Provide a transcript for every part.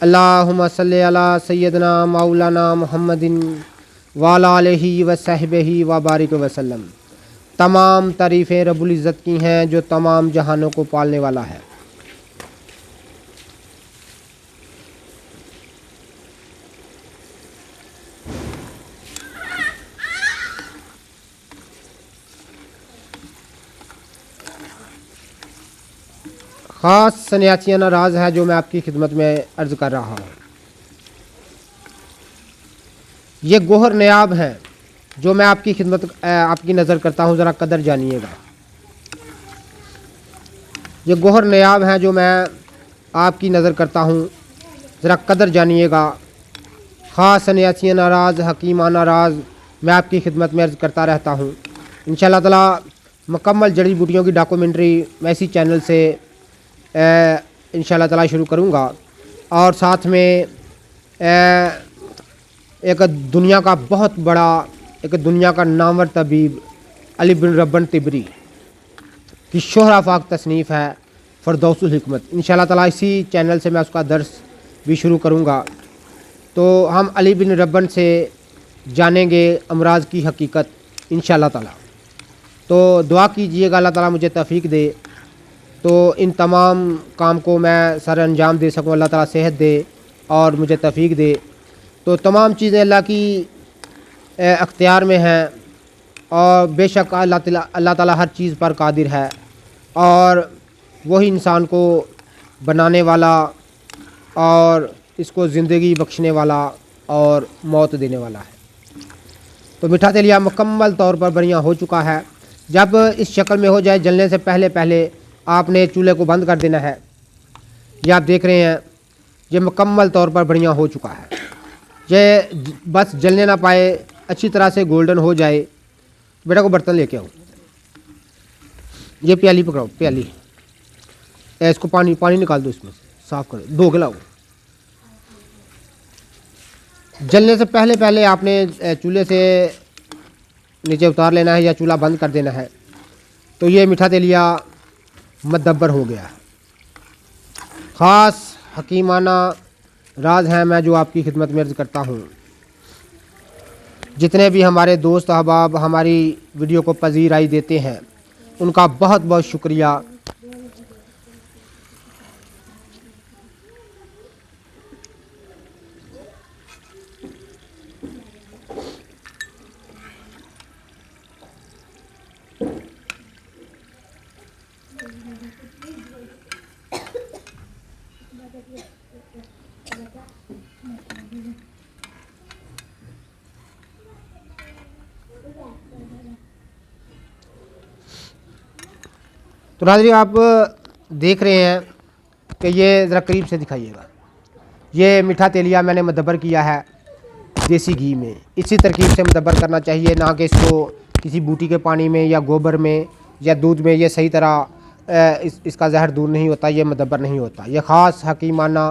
अल्लाहुम्मा सल्ली अला सय्यदना मौलाना मुहम्मदिन वाला आलिही व सहबिही व बारिक वसल्लम। तमाम तारीफ़ें रब्बुल इज़्ज़त की हैं जो तमाम जहानों को पालने वाला है। ख़ास सन्यासियाना राज है जो मैं आपकी खिदमत में अर्ज़ कर रहा हूँ। ये गोहर नयाब हैं जो मैं आपकी खिदमत आपकी नज़र करता हूँ, ज़रा कदर जानिएगा। ये गोहर नयाब हैं जो मैं आपकी नज़र करता हूँ, ज़रा कदर जानिएगा। ख़ास सन्यासियाना राज, हकीमाना राज मैं आपकी खिदमत में अर्ज़ करता रहता हूँ। इंशाअल्लाह ताला मुकम्मल जड़ी बूटियों की डॉक्यूमेंट्री मैं इसी चैनल से इंशाअल्लाह ताला शुरू करूँगा। और साथ में एक दुनिया का बहुत बड़ा, एक दुनिया का नामवर तबीब अली बिन रब्बन तिबरी की शोहरा फाक तसनीफ़ है फ़िरदौसुल हिकमत। इंशाअल्लाह ताला इसी चैनल से मैं उसका दर्स भी शुरू करूँगा। तो हम अली बिन रब्बन से जानेंगे अमराज की हकीकत इंशाअल्लाह ताला। तो दुआ कीजिएगा अल्लाह ताला मुझे तौफीक दे तो इन तमाम काम को मैं सर अंजाम दे सकूँ, अल्लाह ताला सेहत दे और मुझे तौफीक दे। तो तमाम चीज़ें अल्लाह की अख्तियार में हैं और बेशक अल्लाह ताला हर चीज़ पर कादिर है और वही इंसान को बनाने वाला और इसको ज़िंदगी बख्शने वाला और मौत देने वाला है। तो मीठा तेलिया मुकम्मल तौर पर बढ़िया हो चुका है। जब इस शक्ल में हो जाए, जलने से पहले पहले आपने चूल्हे को बंद कर देना है। ये आप देख रहे हैं, ये मुकम्मल तौर पर बढ़िया हो चुका है। ये बस जलने ना पाए, अच्छी तरह से गोल्डन हो जाए। बेटा को बर्तन लेके आओ, ये प्याली पकड़ाओ, प्याली इसको पानी निकाल दो, इसमें साफ़ करो, 2 गिलाओ। जलने से पहले पहले आपने चूल्हे से नीचे उतार लेना है या चूल्हा बंद कर देना है। तो ये मीठा तेलिया मदब्बर हो गया। ख़ास हकीमाना राज हैं मैं जो आपकी खिदमत में अर्ज़ करता हूँ। जितने भी हमारे दोस्त अहबाब हमारी वीडियो को पज़ीराई देते हैं उनका बहुत बहुत शुक्रिया। तो नाज़रीन आप देख रहे हैं कि ये ज़रा करीब से दिखाइएगा, ये मीठा तेलिया मैंने मदब्बर किया है देसी घी में। इसी तरकीब से मदब्बर करना चाहिए, ना कि इसको किसी बूटी के पानी में या गोबर में या दूध में। ये सही तरह इसका जहर दूर नहीं होता, ये मदब्बर नहीं होता। ये ख़ास हकीमाना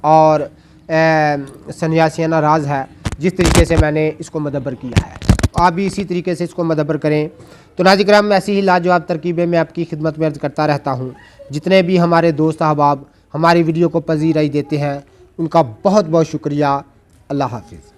और सन्यासियाना राज है जिस तरीके से मैंने इसको मदब्बर किया है। आप भी इसी तरीके से इसको मदब्बर करें। तो नाज़रीन किराम ऐसी ही लाजवाब तरकीबें मैं आपकी खिदमत में अर्ज़ करता रहता हूँ। जितने भी हमारे दोस्त अहबाब हमारी वीडियो को पज़ीराई देते हैं उनका बहुत बहुत शुक्रिया। अल्लाह हाफ़िज़।